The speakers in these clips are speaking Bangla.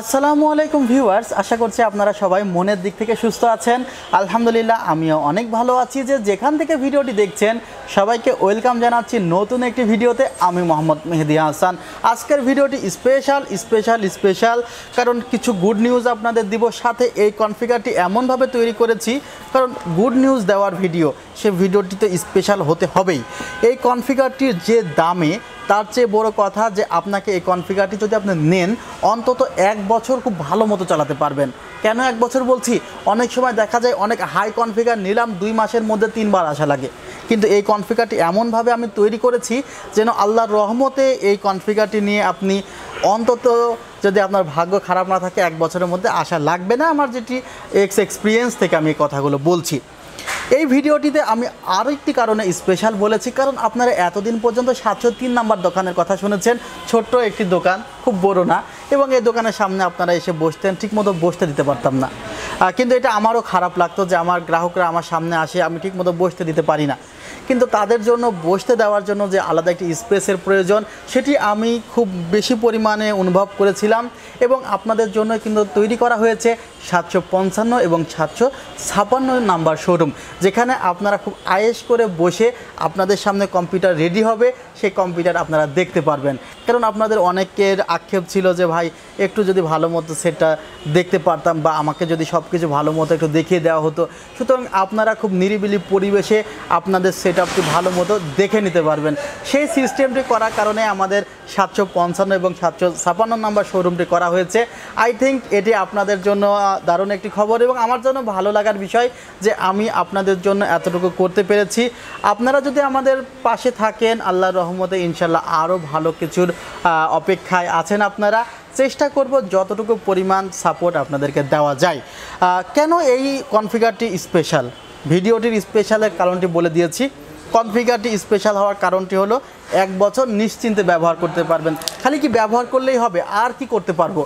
আসসালামু আলাইকুম ভিউয়ার্স, আশা করছি আপনারা সবাই মনের দিক থেকে সুস্থ আছেন। আলহামদুলিল্লাহ আমিও অনেক ভালো আছি। যেখান থেকে ভিডিওটি দেখছেন সবাইকে ওয়েলকাম জানাচ্ছি নতুন একটি ভিডিওতে। আমি মোহাম্মদ মেহেদি হাসান। আজকের ভিডিওটি স্পেশাল কারণ কিছু গুড নিউজ আপনাদের দিব, সাথে এই কনফিগারটি এমনভাবে তৈরি করেছি কারণ গুড নিউজ দেওয়ার ভিডিও, সে ভিডিওটি তো স্পেশাল হতে হবেই। এই কনফিগারটির যে দামে, তার চেয়ে বড় কথা যে আপনাকে এই কনফিগারটি যদি আপনি নেন অন্তত 1 বছর খুব ভালো মতো চালাতে পারবেন। কেন 1 বছর বলছি? অনেক সময় দেখা যায় অনেক হাই কনফিগার নিলাম 2 মাসের মধ্যে 3 বার আসা লাগে, কিন্তু এই কনফিগারটি এমনভাবে আমি তৈরি করেছি যেন আল্লাহর রহমতে এই কনফিগারটি নিয়ে আপনি অন্তত, যদি আপনার ভাগ্য খারাপ না থাকে, 1 বছরের মধ্যে আসা লাগবে না। আমার যেটি এক্সপিরিয়েন্স থেকে আমি এই কথাগুলো বলছি। এই ভিডিওটিতে আমি আরও একটি কারণে স্পেশাল বলেছি, কারণ আপনারা এতদিন পর্যন্ত 703 নাম্বার দোকানের কথা শুনেছেন। ছোট্ট একটি দোকান, খুব বড় না, এবং এই দোকানের সামনে আপনারা এসে বসতেন, ঠিকমতো বসতে দিতে পারতাম না। কিন্তু এটা আমারও খারাপ লাগতো যে আমার গ্রাহকরা আমার সামনে আসে, আমি ঠিকমতো বসতে দিতে পারি না। কিন্তু তাদের জন্য বসতে দেওয়ার জন্য যে আলাদা একটি স্পেসের প্রয়োজন, সেটি আমি খুব বেশি পরিমাণে অনুভব করেছিলাম, এবং আপনাদের জন্য কিন্তু তৈরি করা হয়েছে 755 এবং 756 নাম্বার শোরুম, যেখানে আপনারা খুব আয়েশ করে বসে আপনাদের সামনে কম্পিউটার রেডি হবে, সেই কম্পিউটার আপনারা দেখতে পারবেন। কারণ আপনাদের অনেকের আক্ষেপ ছিল যে ভাই একটু যদি ভালো মতো সেটটা দেখতে পারতাম, বা আমাকে যদি সব কিছু ভালো মতো একটু দেখিয়ে দেওয়া হতো। সুতরাং আপনারা খুব নিরিবিলি পরিবেশে আপনাদের সেটআপটি ভালো মতো দেখে নিতে পারবেন। সেই সিস্টেমটি করার কারণে আমাদের 755 এবং 756 নাম্বার শোরুমটি করা হয়েছে। আই থিঙ্ক এটি আপনাদের জন্য দারুণ একটি খবর, এবং আমার জন্য ভালো লাগার বিষয় যে আমি আপনাদের জন্য এতটুকু করতে পেরেছি। আপনারা যদি আমাদের পাশে থাকেন, আল্লাহর রহমতে ইনশাল্লাহ আরও ভালো কিছুর অপেক্ষায় আছেন আপনারা। চেষ্টা করব যতটুকু পরিমাণ সাপোর্ট আপনাদেরকে দেওয়া যায়। কেন এই কনফিগারটি স্পেশাল? ভিডিওটির স্পেশালের কারণটি বলে দিয়েছি। কনফিগারটি স্পেশাল হওয়ার কারণটি হলো 1 বছর নিশ্চিন্তে ব্যবহার করতে পারবেন। খালি কি ব্যবহার করলেই হবে? আর কি করতে পারবো?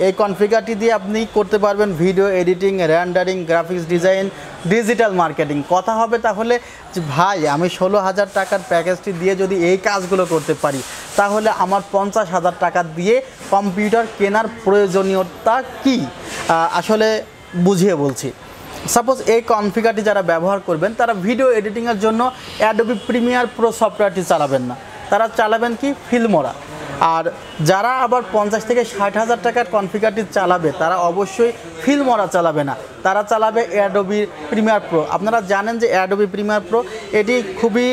এই কনফিগারটি দিয়ে আপনি করতে পারবেন video editing, rendering, graphics design, digital marketing. কথা হবে তাহলে যে ভাই আমি 16,000 টাকার প্যাকেজটি দিয়ে যদি এই কাজগুলো করতে পারি, তাহলে আমার 50,000 টাকা দিয়ে কম্পিউটার কেনার প্রয়োজনীয়তা কি? আসলে বুঝিয়ে বলছি। সাপোজ এই কনফিগারটি যারা ব্যবহার করবেন, তারা ভিডিও এডিটিংয়ের জন্য অ্যাডোবি প্রিমিয়ার প্রো সফটওয়্যারটি চালাবেন না, তারা চালাবেন কি ফিল্মোরা। আর যারা আবার 50 থেকে 60,000 টাকার কনফিগারটি চালাবে, তারা অবশ্যই ফিল্মোরা চালাবে না, তারা চালাবে অ্যাডোবি প্রিমিয়ার প্রো। আপনারা জানেন যে অ্যাডোবি প্রিমিয়ার প্রো এটি খুবই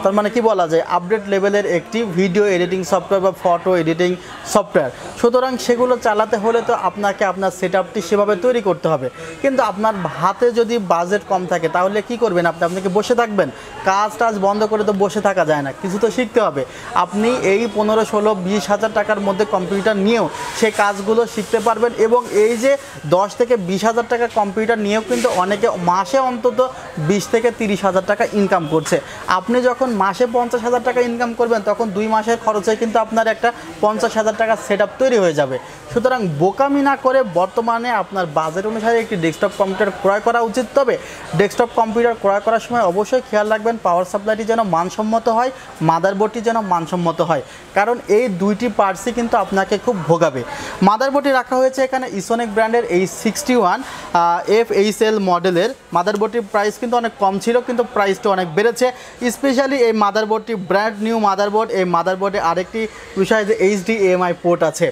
তার মানে কি বলা যায়, আপডেট লেভেলের একটি ভিডিও এডিটিং সফটওয়্যার বা ফটো এডিটিং সফটওয়্যার। সুতরাং সেগুলো চালাতে হলে তো আপনাকে আপনার সেটআপটি সেভাবে তৈরি করতে হবে। কিন্তু আপনার হাতে যদি বাজেট কম থাকে, তাহলে কি করবেন? আপনাকে বসে থাকবেন? কাজ বন্ধ করে তো বসে থাকা যায় না, কিছু তো শিখতে হবে। আপনি এই 15, 16, 20,000 টাকার মধ্যে কম্পিউটার নিয়েও সেই কাজগুলো শিখতে পারবেন। এবং এই যে 10 থেকে 20,000 টাকা কম্পিউটার নিয়েও কিন্তু অনেকে মাসে অন্তত 20 থেকে 30,000 টাকা ইনকাম করছে। আপনি যখন মাসে 50,000 টাকা ইনকাম করবেন, তখন 2 মাসের খরচে কিন্তু আপনার একটা 50,000 টাকার সেটআপ তৈরি হয়ে যাবে। সুতরাং বোকামি না করে বর্তমানে আপনার বাজেট অনুসারে একটি ডেস্কটপ কম্পিউটার ক্রয় করা উচিত। তবে ডেস্কটপ কম্পিউটার ক্রয় করার সময় অবশ্যই খেয়াল রাখবেন পাওয়ার সাপ্লাইটি যেন মানসম্মত হয়, মাদারবোর্ডটি যেন মানসম্মত হয়, কারণ এই দুইটি পার্টসই কিন্তু আপনাকে খুব ভোগাবে। মাদারবোর্ডটি রাখা হয়েছে এখানে ইসোনিক ব্র্যান্ডের H61 FHL মডেলের। মাদারবোর্ডটির প্রাইস কিন্তু অনেক কম ছিল, কিন্তু প্রাইসটা অনেক বেড়েছে। স্পেশালি এই মাদারবোর্ডটি ব্র্যান্ড নিউ মাদারবোর্ড। এই মাদারবোর্ডে আরেকটি বিষয় যে HDMI পোর্ট আছে।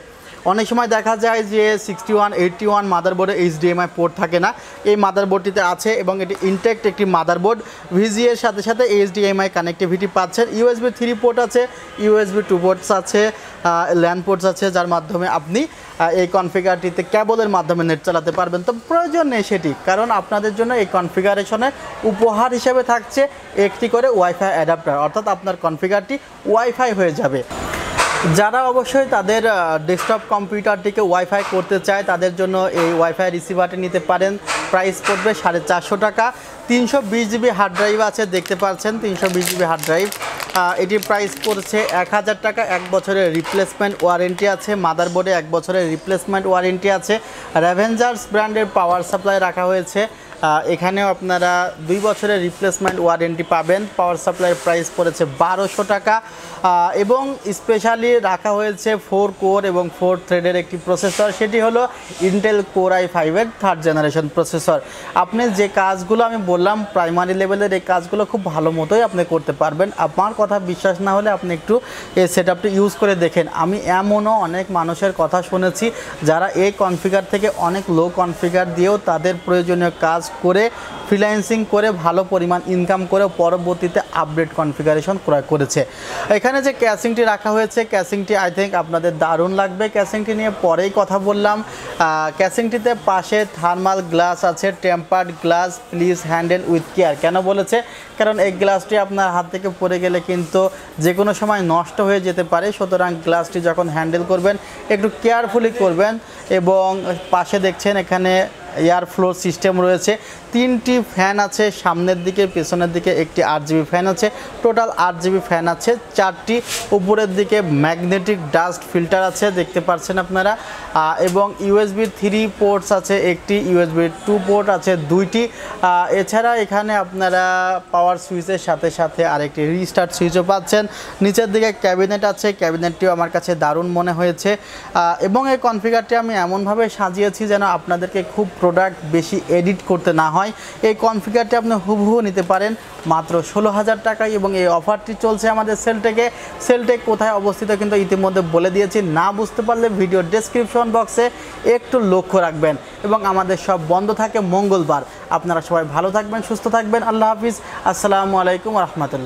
অনেক সময় দেখা যায় যে 61, 81 মাদারবোর্ডে HDMI পোর্ট থাকে না, এই মাদারবোর্ডটিতে আছে, এবং এটি ইনটেক্ট একটি মাদারবোর্ড। VGA এর সাথে সাথে HDMI কানেক্টিভিটি পাচ্ছেন। USB 3 পোর্ট আছে, USB 2 পোর্টস আছে, ল্যান পোর্টস আছে, যার মাধ্যমে আপনি এই কনফিগারটিতে কেবলের মাধ্যমে নেট চালাতে পারবেন। তো প্রয়োজন নেই সেটি, কারণ আপনাদের জন্য এই কনফিগারেশনে উপহার হিসেবে থাকছে একটি করে ওয়াইফাই অ্যাডাপ্টার, অর্থাৎ আপনার কনফিগারটি ওয়াইফাই হয়ে যাবে। যারা অবশ্যই তাদের ডেস্কটপ কম্পিউটারটিকে ওয়াইফাই করতে চায়, তাদের জন্য এই ওয়াইফাই রিসিভারটি নিতে পারেন। প্রাইস পড়বে 450 টাকা। 320 জিবি হার্ড ড্রাইভ আছে, দেখতে পাচ্ছেন 320 জিবি হার্ড ড্রাইভ। এটির প্রাইস পড়ছে 1000 টাকা। 1 বছরের রিপ্লেসমেন্ট ওয়ারেন্টি আছে। মাদারবোর্ডে 1 বছরের রিপ্লেসমেন্ট ওয়ারেন্টি আছে। র্যাভেঞ্জার্স ব্র্যান্ডের পাওয়ার সাপ্লাই রাখা হয়েছে। এখানেও আপনারা 2 বছরের রিপ্লেসমেন্ট ওয়ারেন্টি পাবেন। পাওয়ার সাপ্লাইয়ের প্রাইস পড়েছে 1200 টাকা এবং স্পেশালি রাখা হয়েছে 4 কোর এবং 4 থ্রেডের একটি প্রসেসর, সেটি হলো ইন্টেল কোর i5-এর 3rd জেনারেশন প্রসেসর। আপনি যে কাজগুলো আমি বললাম প্রাইমারি লেভেলের, এই কাজগুলো খুব ভালো মতোই আপনি করতে পারবেন। আমার কথা বিশ্বাস না হলে আপনি একটু এই সেটআপটি ইউজ করে দেখেন। আমি এমনও অনেক মানুষের কথা শুনেছি যারা এই কনফিগার থেকে অনেক লো কনফিগার দিয়েও তাদের প্রয়োজনীয় কাজ করে ফ্রিল্যান্সিং করে ভালো পরিমাণ ইনকাম করে পরবর্তীতে আপডেট কনফিগারেশন ক্রয় করেছে। এখানে যে ক্যাসিংটি রাখা হয়েছে, ক্যাসিংটি আই থিঙ্ক আপনাদের দারুণ লাগবে। ক্যাসিংটি নিয়ে পরেই কথা বললাম। ক্যাসিংটিতে পাশে থার্মাল গ্লাস আছে, tempered glass, please handle with care. কেন বলেছে? কারণ এই গ্লাসটি আপনার হাত থেকে পড়ে গেলে কিন্তু যে কোনো সময় নষ্ট হয়ে যেতে পারে, সুতরাং গ্লাসটি যখন হ্যান্ডেল করবেন একটু কেয়ারফুলি করবেন। এবং পাশে দেখছেন এখানে এয়ার ফ্লো সিস্টেম রয়েছে, 3টি ফ্যান আছে, সামনের দিকে পেছনের দিকে একটি 8GB ফ্যান আছে, টোটাল 8GB ফ্যান আছে, 4টি উপরের দিকে ম্যাগনেটিক ডাস্ট ফিল্টার আছে দেখতে পাচ্ছেন আপনারা, এবং USB 3 পোর্টস আছে, একটি USB 2 পোর্ট আছে 2টি। এছাড়া এখানে আপনারা পাওয়ার সুইচের সাথে সাথে আরেকটি রিস্টার্ট সুইচও পাচ্ছেন। নিচের দিকে ক্যাবিনেট আছে, ক্যাবিনেটটিও আমার কাছে দারুণ মনে হয়েছে। এবং এই কনফিগারটি আমি এমনভাবে সাজিয়েছি যেন আপনাদেরকে খুব প্রোডাক্ট বেশি এডিট করতে না হয়। এই কনফিগারটি আপনি হুবহু নিতে পারেন মাত্র 16,000 টাকায় এবং এই অফারটি চলছে আমাদের সেলটেকে। সেলটেক কোথায় অবস্থিত কিন্তু ইতিমধ্যে বলে দিয়েছি, না বুঝতে পারলে ভিডিও ডেসক্রিপশন বক্সে একটু লক্ষ্য রাখবেন। এবং আমাদের সব বন্ধ থাকে মঙ্গলবার। আপনারা সবাই ভালো থাকবেন, সুস্থ থাকবেন। আল্লাহ হাফিজ, আসসালামু আলাইকুম রহমতুল্লাহ।